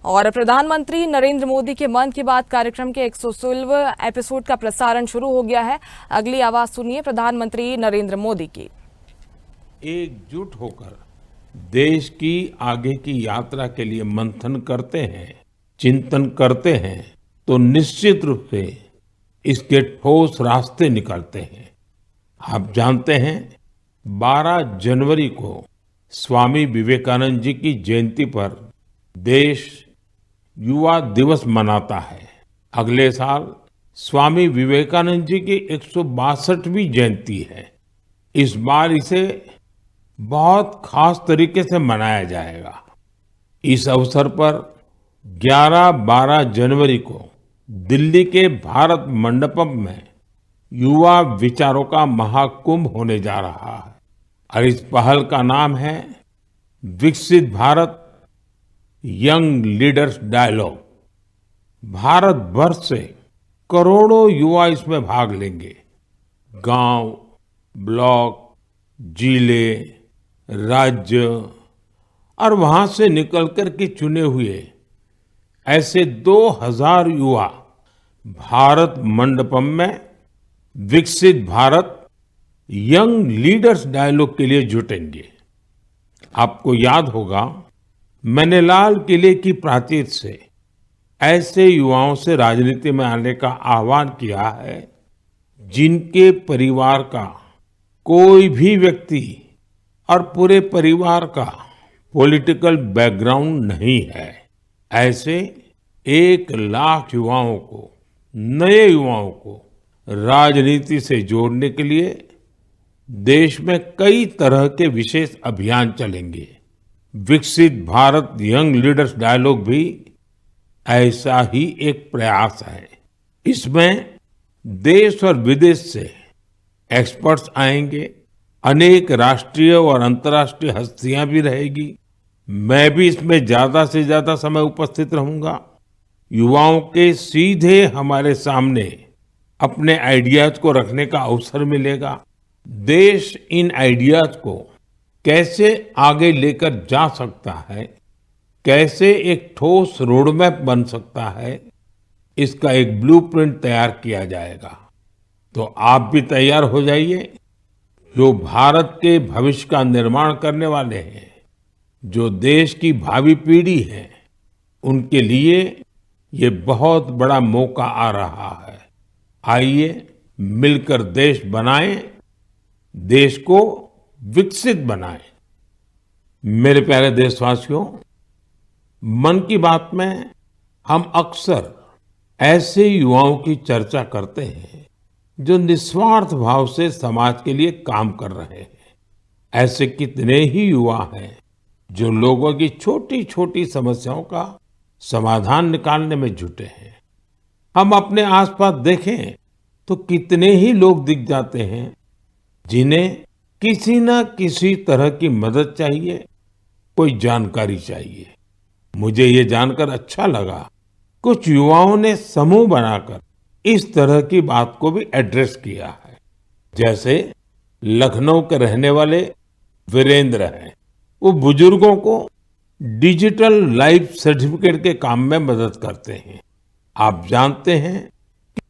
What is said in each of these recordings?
और प्रधानमंत्री नरेंद्र मोदी के मन की बात कार्यक्रम के 116वें एपिसोड का प्रसारण शुरू हो गया है। अगली आवाज सुनिए प्रधानमंत्री नरेंद्र मोदी की। एकजुट होकर देश की आगे की यात्रा के लिए मंथन करते हैं, चिंतन करते हैं, तो निश्चित रूप से इसके ठोस रास्ते निकलते हैं। आप जानते हैं 12 जनवरी को स्वामी विवेकानंद जी की जयंती पर देश युवा दिवस मनाता है। अगले साल स्वामी विवेकानंद जी की 162वीं जयंती है। इस बार इसे बहुत खास तरीके से मनाया जाएगा। इस अवसर पर 11-12 जनवरी को दिल्ली के भारत मंडपम में युवा विचारों का महाकुंभ होने जा रहा है और इस पहल का नाम है Viksit Bharat young leaders dialogue. Bharat भर से करोड़ों युवा इसमें भाग लेंगे। गांव, ब्लॉक, जिले, राज्य और वहां से निकलकर के चुने हुए ऐसे 2000 युवा भारत मंडपम में विकसित भारत यंग लीडर्स डायलॉग के लिए जुटेंगे। आपको याद होगा मैंने लाल किले की प्राचीर से ऐसे युवाओं से राजनीति में आने का आह्वान किया है जिनके परिवार का कोई भी व्यक्ति और पूरे परिवार का पॉलिटिकल बैकग्राउंड नहीं है। ऐसे 1 लाख युवाओं को, नए युवाओं को राजनीति से जोड़ने के लिए देश में कई तरह के विशेष अभियान चलेंगे। विकसित भारत यंग लीडर्स डायलॉग भी ऐसा ही एक प्रयास है। इसमें देश और विदेश से एक्सपर्ट्स आएंगे, अनेक राष्ट्रीय और अंतर्राष्ट्रीय हस्तियां भी रहेगी। मैं भी इसमें ज्यादा से ज्यादा समय उपस्थित रहूंगा। युवाओं के सीधे हमारे सामने अपने आइडियाज को रखने का अवसर मिलेगा। देश इन आइडियाज को कैसे आगे लेकर जा सकता है, कैसे एक ठोस रोडमैप बन सकता है, इसका एक ब्लूप्रिंट तैयार किया जाएगा। तो आप भी तैयार हो जाइए। जो भारत के भविष्य का निर्माण करने वाले हैं, जो देश की भावी पीढ़ी है, उनके लिए ये बहुत बड़ा मौका आ रहा है। आइए मिलकर देश बनाएं, देश को विकसित बनाएं। मेरे प्यारे देशवासियों, मन की बात में हम अक्सर ऐसे युवाओं की चर्चा करते हैं जो निस्वार्थ भाव से समाज के लिए काम कर रहे हैं। ऐसे कितने ही युवा हैं जो लोगों की छोटी छोटी समस्याओं का समाधान निकालने में जुटे हैं। हम अपने आसपास देखें तो कितने ही लोग दिख जाते हैं जिन्हें किसी न किसी तरह की मदद चाहिए, कोई जानकारी चाहिए। मुझे ये जानकर अच्छा लगा कुछ युवाओं ने समूह बनाकर इस तरह की बात को भी एड्रेस किया है। जैसे लखनऊ के रहने वाले वीरेंद्र हैं, वो बुजुर्गों को डिजिटल लाइफ सर्टिफिकेट के काम में मदद करते हैं। आप जानते हैं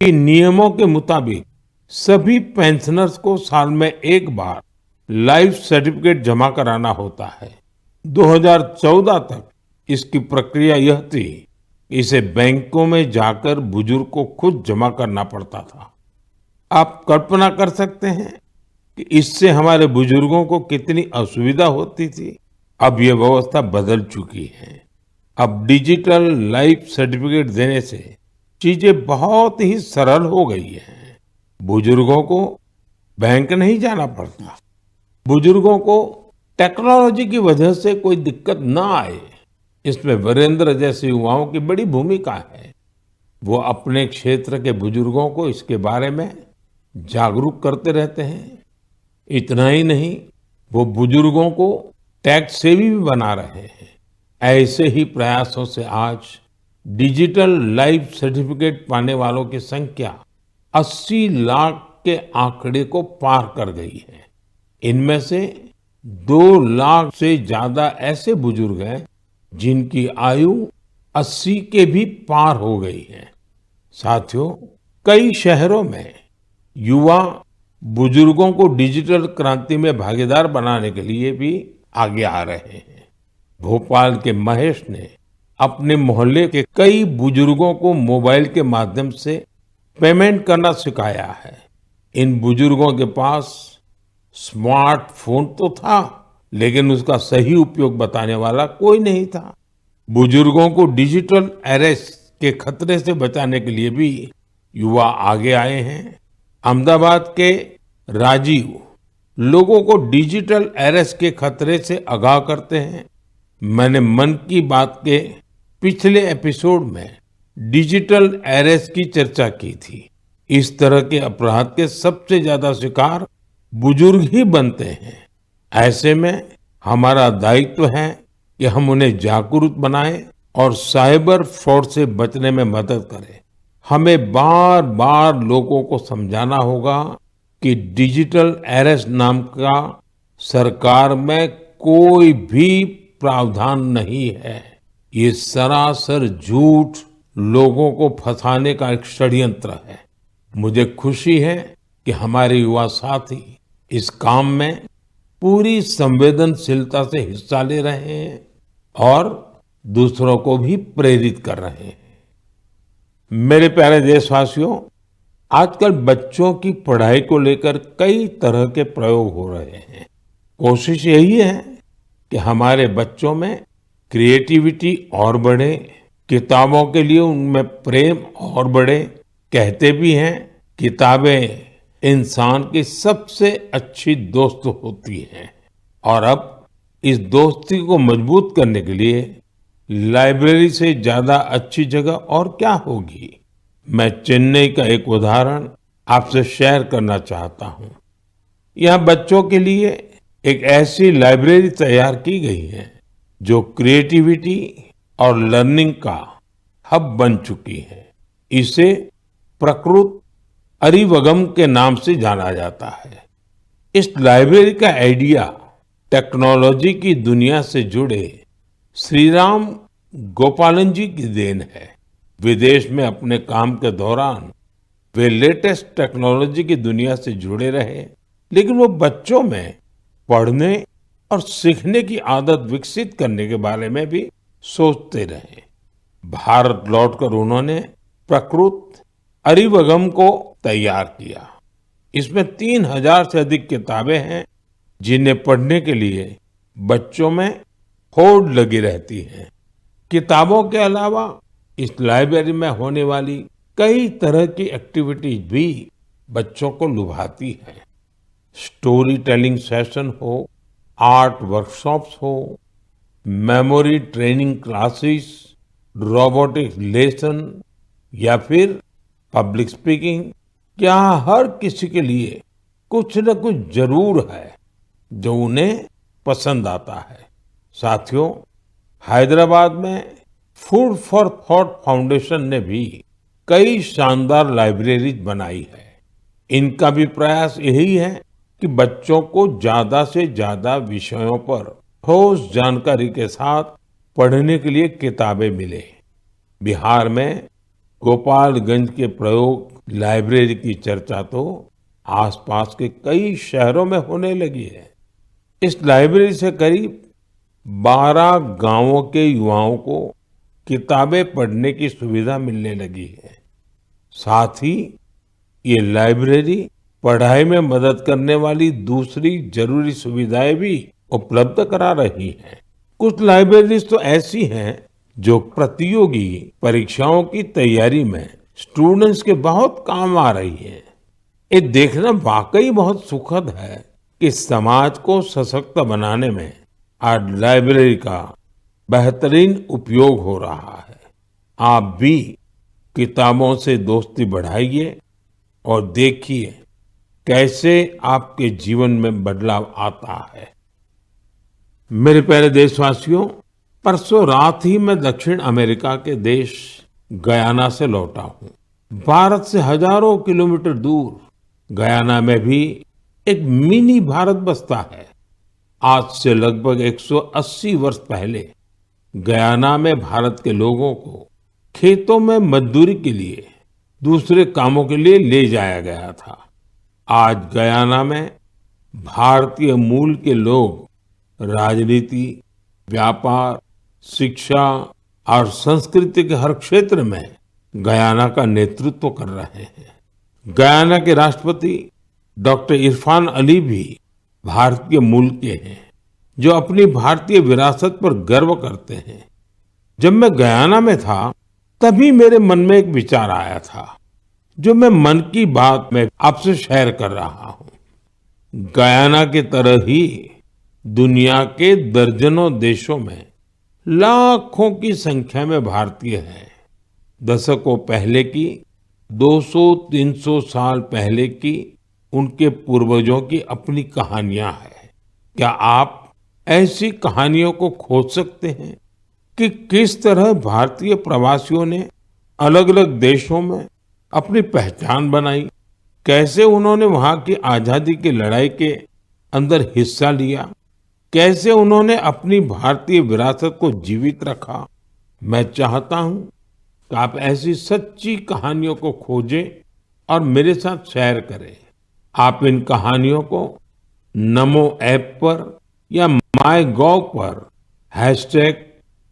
कि नियमों के मुताबिक सभी पेंशनर्स को साल में एक बार लाइफ सर्टिफिकेट जमा कराना होता है। 2014 तक इसकी प्रक्रिया यह थी, इसे बैंकों में जाकर बुजुर्ग को खुद जमा करना पड़ता था। आप कल्पना कर सकते हैं कि इससे हमारे बुजुर्गों को कितनी असुविधा होती थी। अब ये व्यवस्था बदल चुकी है। अब डिजिटल लाइफ सर्टिफिकेट देने से चीजें बहुत ही सरल हो गई हैं। बुजुर्गों को बैंक नहीं जाना पड़ता। बुजुर्गों को टेक्नोलॉजी की वजह से कोई दिक्कत ना आए, इसमें वीरेंद्र जैसे युवाओं की बड़ी भूमिका है। वो अपने क्षेत्र के बुजुर्गों को इसके बारे में जागरूक करते रहते हैं। इतना ही नहीं, वो बुजुर्गों को टैक्स सेवी भी बना रहे हैं। ऐसे ही प्रयासों से आज डिजिटल लाइफ सर्टिफिकेट पाने वालों की संख्या 80 लाख के आंकड़े को पार कर गई है। इनमें से 2 लाख से ज्यादा ऐसे बुजुर्ग हैं जिनकी आयु 80 के भी पार हो गई है। साथियों, कई शहरों में युवा बुजुर्गों को डिजिटल क्रांति में भागीदार बनाने के लिए भी आगे आ रहे हैं। भोपाल के महेश ने अपने मोहल्ले के कई बुजुर्गों को मोबाइल के माध्यम से पेमेंट करना सिखाया है। इन बुजुर्गों के पास स्मार्टफोन तो था, लेकिन उसका सही उपयोग बताने वाला कोई नहीं था। बुजुर्गों को डिजिटल अरेस्ट के खतरे से बचाने के लिए भी युवा आगे आए हैं। अहमदाबाद के राजीव लोगों को डिजिटल अरेस्ट के खतरे से आगाह करते हैं। मैंने मन की बात के पिछले एपिसोड में डिजिटल अरेस्ट की चर्चा की थी। इस तरह के अपराध के सबसे ज्यादा शिकार बुजुर्ग ही बनते हैं। ऐसे में हमारा दायित्व है कि हम उन्हें जागरूक बनाएं और साइबर फ्रॉड से बचने में मदद करें। हमें बार बार लोगों को समझाना होगा कि डिजिटल अरेस्ट नाम का सरकार में कोई भी प्रावधान नहीं है। ये सरासर झूठ, लोगों को फंसाने का एक षड्यंत्र है। मुझे खुशी है कि हमारे युवा साथी इस काम में पूरी संवेदनशीलता से हिस्सा ले रहे हैं और दूसरों को भी प्रेरित कर रहे हैं। मेरे प्यारे देशवासियों, आजकल बच्चों की पढ़ाई को लेकर कई तरह के प्रयोग हो रहे हैं। कोशिश यही है कि हमारे बच्चों में क्रिएटिविटी और बढ़े, किताबों के लिए उनमें प्रेम और बढ़े। कहते भी हैं, किताबें इंसान की सबसे अच्छी दोस्त होती हैं। और अब इस दोस्ती को मजबूत करने के लिए लाइब्रेरी से ज्यादा अच्छी जगह और क्या होगी। मैं चेन्नई का एक उदाहरण आपसे शेयर करना चाहता हूं। यहाँ बच्चों के लिए एक ऐसी लाइब्रेरी तैयार की गई है जो क्रिएटिविटी और लर्निंग का हब बन चुकी है। इसे प्रकृत अरिवगम के नाम से जाना जाता है। इस लाइब्रेरी का आइडिया टेक्नोलॉजी की दुनिया से जुड़े श्रीराम गोपालन जी की देन है। विदेश में अपने काम के दौरान वे लेटेस्ट टेक्नोलॉजी की दुनिया से जुड़े रहे, लेकिन वो बच्चों में पढ़ने और सीखने की आदत विकसित करने के बारे में भी सोचते रहे। भारत लौटकर उन्होंने प्रकृत अरिवगम को तैयार किया। इसमें 3000 से अधिक किताबें हैं जिन्हें पढ़ने के लिए बच्चों में होड़ लगी रहती है। किताबों के अलावा इस लाइब्रेरी में होने वाली कई तरह की एक्टिविटीज भी बच्चों को लुभाती है। स्टोरी टेलिंग सेशन हो, आर्ट वर्कशॉप्स हो, memory training classes, robotics lesson या फिर पब्लिक स्पीकिंग, क्या हर किसी के लिए कुछ न कुछ जरूर है जो उन्हें पसंद आता है। साथियों, हैदराबाद में फूड फॉर थॉट फाउंडेशन ने भी कई शानदार लाइब्रेरीज बनाई है। इनका भी प्रयास यही है कि बच्चों को ज्यादा से ज्यादा विषयों पर ठोस जानकारी के साथ पढ़ने के लिए किताबें मिले। बिहार में गोपालगंज के प्रयोग लाइब्रेरी की चर्चा तो आसपास के कई शहरों में होने लगी है। इस लाइब्रेरी से करीब 12 गांवों के युवाओं को किताबें पढ़ने की सुविधा मिलने लगी है। साथ ही ये लाइब्रेरी पढ़ाई में मदद करने वाली दूसरी जरूरी सुविधाएं भी उपलब्ध करा रही है। कुछ लाइब्रेरीज तो ऐसी हैं जो प्रतियोगी परीक्षाओं की तैयारी में स्टूडेंट्स के बहुत काम आ रही है। ये देखना वाकई बहुत सुखद है कि समाज को सशक्त बनाने में आज लाइब्रेरी का बेहतरीन उपयोग हो रहा है। आप भी किताबों से दोस्ती बढ़ाइए और देखिए कैसे आपके जीवन में बदलाव आता है। मेरे प्यारे देशवासियों, परसों रात ही मैं दक्षिण अमेरिका के देश गयाना से लौटा हूँ। भारत से हजारों किलोमीटर दूर गयाना में भी एक मिनी भारत बसता है। आज से लगभग 180 वर्ष पहले गयाना में भारत के लोगों को खेतों में मजदूरी के लिए दूसरे कामों के लिए ले जाया गया था। आज गयाना में भारतीय मूल के लोग राजनीति, व्यापार, शिक्षा और संस्कृति के हर क्षेत्र में गयाना का नेतृत्व कर रहे हैं। गयाना के राष्ट्रपति डॉक्टर इरफान अली भी भारतीय मूल के हैं, जो अपनी भारतीय विरासत पर गर्व करते हैं। जब मैं गयाना में था, तभी मेरे मन में एक विचार आया था, जो मैं मन की बात में आपसे शेयर कर रहा हूं। गयाना की तरह ही दुनिया के दर्जनों देशों में लाखों की संख्या में भारतीय हैं। दशकों पहले की, 200-300 साल पहले की उनके पूर्वजों की अपनी कहानियां हैं। क्या आप ऐसी कहानियों को खोज सकते हैं कि किस तरह भारतीय प्रवासियों ने अलग अलग देशों में अपनी पहचान बनाई, कैसे उन्होंने वहां की आजादी की लड़ाई के अंदर हिस्सा लिया, कैसे उन्होंने अपनी भारतीय विरासत को जीवित रखा। मैं चाहता हूं कि आप ऐसी सच्ची कहानियों को खोजें और मेरे साथ शेयर करें। आप इन कहानियों को नमो ऐप पर या माय गॉव पर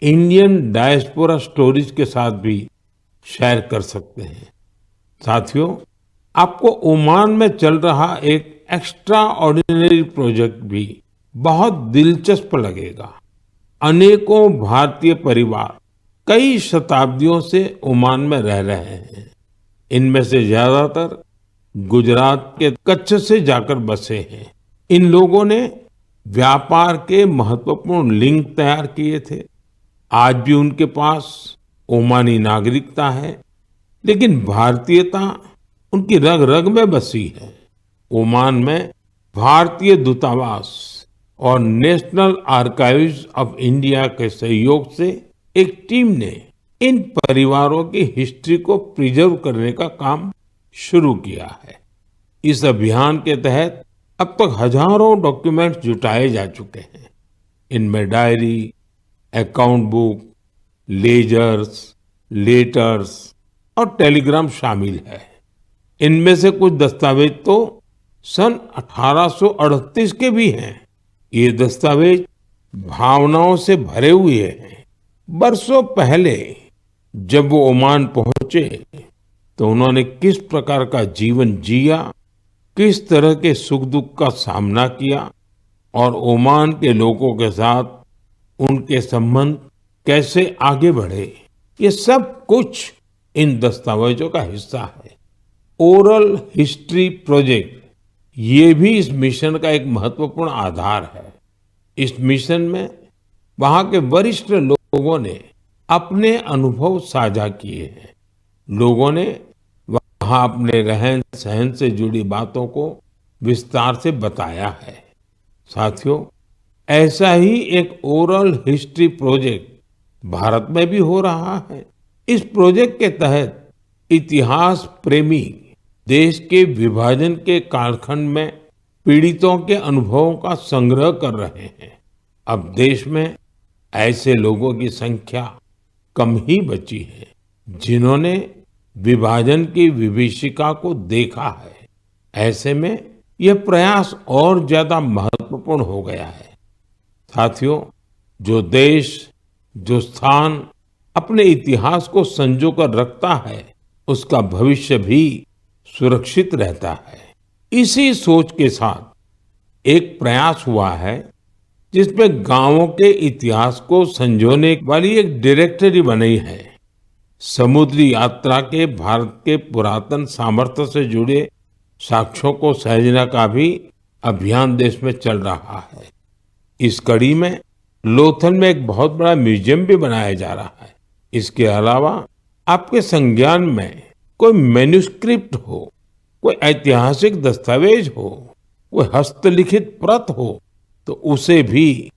#इंडियन डायस्पोरा स्टोरीज के साथ भी शेयर कर सकते हैं। साथियों, आपको ओमान में चल रहा एक एक्स्ट्रा ऑर्डिनरी प्रोजेक्ट भी बहुत दिलचस्प लगेगा। अनेकों भारतीय परिवार कई शताब्दियों से ओमान में रह रहे हैं। इनमें से ज्यादातर गुजरात के कच्छ से जाकर बसे हैं। इन लोगों ने व्यापार के महत्वपूर्ण लिंक तैयार किए थे। आज भी उनके पास ओमानी नागरिकता है, लेकिन भारतीयता उनकी रग रग में बसी है। ओमान में भारतीय दूतावास और नेशनल आर्काइव्स ऑफ इंडिया के सहयोग से एक टीम ने इन परिवारों की हिस्ट्री को प्रिजर्व करने का काम शुरू किया है। इस अभियान के तहत अब तक हजारों डॉक्यूमेंट्स जुटाए जा चुके हैं। इनमें diary, account book, ledgers, letters और टेलीग्राम शामिल है। इनमें से कुछ दस्तावेज तो सन 1838 के भी हैं। ये दस्तावेज भावनाओं से भरे हुए हैं। बरसों पहले जब वो ओमान पहुंचे तो उन्होंने किस प्रकार का जीवन जिया, किस तरह के सुख दुख का सामना किया और ओमान के लोगों के साथ उनके संबंध कैसे आगे बढ़े, ये सब कुछ इन दस्तावेजों का हिस्सा है। ओरल हिस्ट्री प्रोजेक्ट ये भी इस मिशन का एक महत्वपूर्ण आधार है। इस मिशन में वहां के वरिष्ठ लोगों ने अपने अनुभव साझा किए हैं। लोगों ने वहां अपने रहन सहन से जुड़ी बातों को विस्तार से बताया है। साथियों, ऐसा ही एक ओरल हिस्ट्री प्रोजेक्ट भारत में भी हो रहा है। इस प्रोजेक्ट के तहत इतिहास प्रेमी देश के विभाजन के कालखंड में पीड़ितों के अनुभवों का संग्रह कर रहे हैं। अब देश में ऐसे लोगों की संख्या कम ही बची है जिन्होंने विभाजन की विभीषिका को देखा है। ऐसे में यह प्रयास और ज्यादा महत्वपूर्ण हो गया है। साथियों, जो देश, जो स्थान अपने इतिहास को संजो कर रखता है, उसका भविष्य भी सुरक्षित रहता है। इसी सोच के साथ एक प्रयास हुआ है जिसमें गांवों के इतिहास को संजोने वाली एक डायरेक्टरी बनी है। समुद्री यात्रा के भारत के पुरातन सामर्थ्य से जुड़े साक्ष्यों को सहेजने का भी अभियान देश में चल रहा है। इस कड़ी में लोथल में एक बहुत बड़ा म्यूजियम भी बनाया जा रहा है। इसके अलावा आपके संज्ञान में कोई मैन्युस्क्रिप्ट हो, कोई ऐतिहासिक दस्तावेज हो, कोई हस्तलिखित प्रत हो, तो उसे भी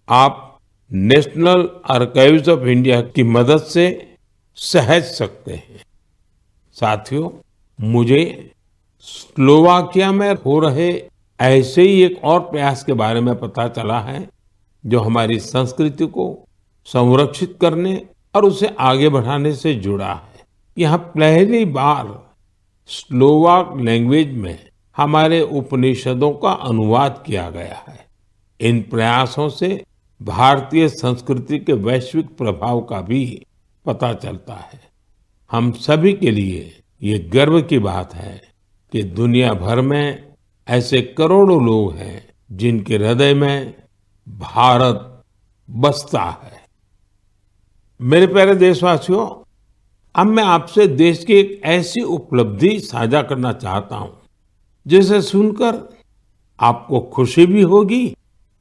आप नेशनल आर्काइव्स ऑफ इंडिया की मदद से सहेज सकते हैं। साथियों, मुझे स्लोवाकिया में हो रहे ऐसे ही एक और प्रयास के बारे में पता चला है जो हमारी संस्कृति को संरक्षित करने और उसे आगे बढ़ाने से जुड़ा है। यहाँ पहली बार स्लोवाक लैंग्वेज में हमारे उपनिषदों का अनुवाद किया गया है। इन प्रयासों से भारतीय संस्कृति के वैश्विक प्रभाव का भी पता चलता है। हम सभी के लिए ये गर्व की बात है कि दुनिया भर में ऐसे करोड़ों लोग हैं जिनके हृदय में भारत बसता है। मेरे प्यारे देशवासियों, अब मैं आपसे देश की एक ऐसी उपलब्धि साझा करना चाहता हूं जिसे सुनकर आपको खुशी भी होगी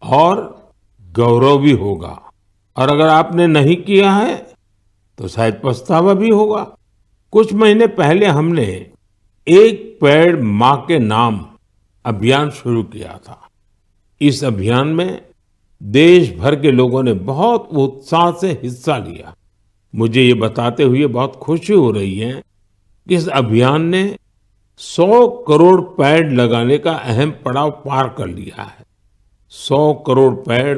और गौरव भी होगा, और अगर आपने नहीं किया है तो शायद पछतावा भी होगा। कुछ महीने पहले हमने एक पेड़ मां के नाम अभियान शुरू किया था। इस अभियान में देश भर के लोगों ने बहुत उत्साह से हिस्सा लिया। मुझे ये बताते हुए बहुत खुशी हो रही है कि इस अभियान ने 100 करोड़ पेड़ लगाने का अहम पड़ाव पार कर लिया है। 100 करोड़ पेड़,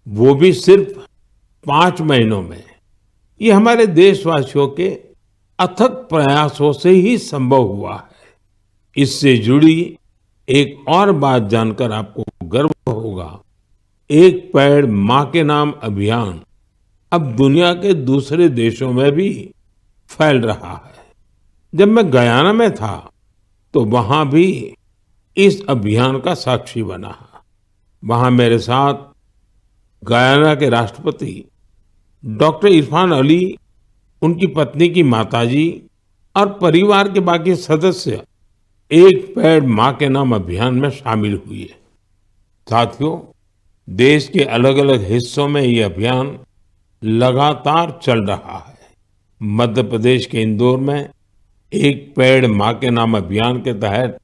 वो भी सिर्फ 5 महीनों में। ये हमारे देशवासियों के अथक प्रयासों से ही संभव हुआ है। इससे जुड़ी एक और बात जानकर आपको गर्व होगा। एक पेड़ मां के नाम अभियान अब दुनिया के दूसरे देशों में भी फैल रहा है। जब मैं गयाना में था तो वहां भी इस अभियान का साक्षी बना। वहां मेरे साथ गयाना के राष्ट्रपति डॉक्टर इरफान अली, उनकी पत्नी की माताजी और परिवार के बाकी सदस्य एक पेड़ मां के नाम अभियान में शामिल हुए। साथियों, देश के अलग अलग हिस्सों में ये अभियान लगातार चल रहा है। मध्य प्रदेश के इंदौर में एक पेड़ मां के नाम अभियान के तहत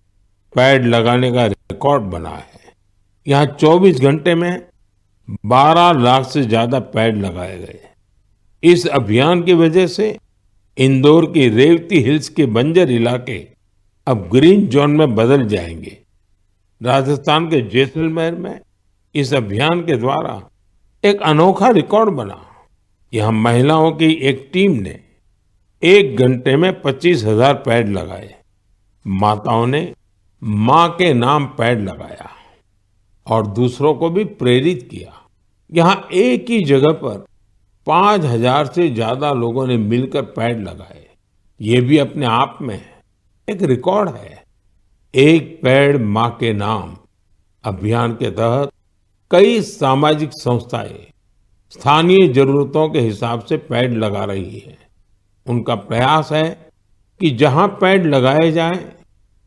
पेड़ लगाने का रिकॉर्ड बना है। यहाँ 24 घंटे में 12 लाख से ज्यादा पेड़ लगाए गए। इस अभियान की वजह से इंदौर की रेवती हिल्स के बंजर इलाके अब ग्रीन जोन में बदल जाएंगे। राजस्थान के जैसलमेर में इस अभियान के द्वारा एक अनोखा रिकॉर्ड बना। यहाँ महिलाओं की एक टीम ने 1 घंटे में 25,000 पेड़ लगाए। माताओं ने मां के नाम पेड़ लगाया और दूसरों को भी प्रेरित किया। यहाँ एक ही जगह पर 5,000 से ज्यादा लोगों ने मिलकर पेड़ लगाए। ये भी अपने आप में एक रिकॉर्ड है। एक पेड़ मां के नाम अभियान के तहत कई सामाजिक संस्थाएं स्थानीय जरूरतों के हिसाब से पेड़ लगा रही है। उनका प्रयास है कि जहां पेड़ लगाए जाएं,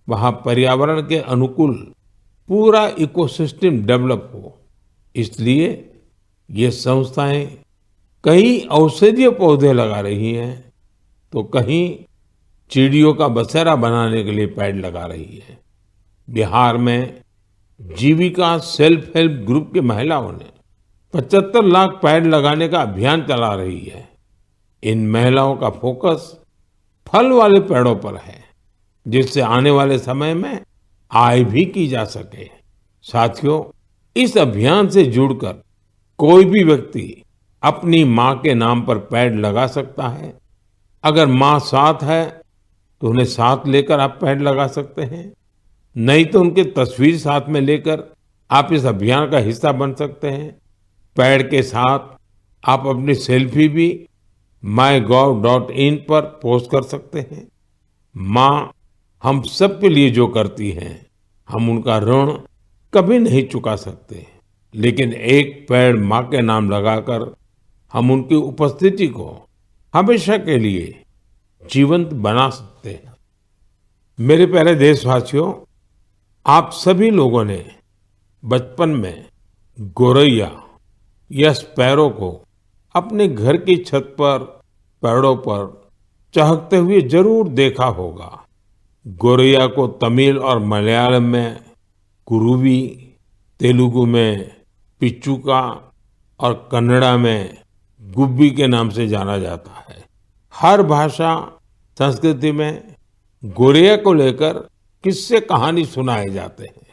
वहां पर्यावरण के अनुकूल पूरा इकोसिस्टम डेवलप हो। इसलिए ये संस्थाएं कई औषधीय पौधे लगा रही हैं, तो कहीं चिड़ियों का बसेरा बनाने के लिए पेड़ लगा रही है। बिहार में जीविका सेल्फ हेल्प ग्रुप की महिलाओं ने 75 लाख पेड़ लगाने का अभियान चला रही है। इन महिलाओं का फोकस फल वाले पेड़ों पर है, जिससे आने वाले समय में आय भी की जा सके। साथियों, इस अभियान से जुड़कर कोई भी व्यक्ति अपनी मां के नाम पर पेड़ लगा सकता है। अगर मां साथ है तो उन्हें साथ लेकर आप पेड़ लगा सकते हैं, नहीं तो उनकी तस्वीर साथ में लेकर आप इस अभियान का हिस्सा बन सकते हैं। पेड़ के साथ आप अपनी सेल्फी भी mygov.in पर पोस्ट कर सकते हैं। मां हम सब के लिए जो करती हैं, हम उनका ऋण कभी नहीं चुका सकते, लेकिन एक पेड़ मां के नाम लगाकर हम उनकी उपस्थिति को हमेशा के लिए जीवंत बना सकते हैं। मेरे प्यारे देशवासियों, आप सभी लोगों ने बचपन में गोरैया या स्पैरो को अपने घर की छत पर, पेड़ों पर चहकते हुए जरूर देखा होगा। गोरैया को तमिल और मलयालम में कुरुवी, तेलुगु में पिच्चुका और कन्नड़ा में गुब्बी के नाम से जाना जाता है। हर भाषा संस्कृति में गोरैया को लेकर किस्से कहानी सुनाए जाते हैं।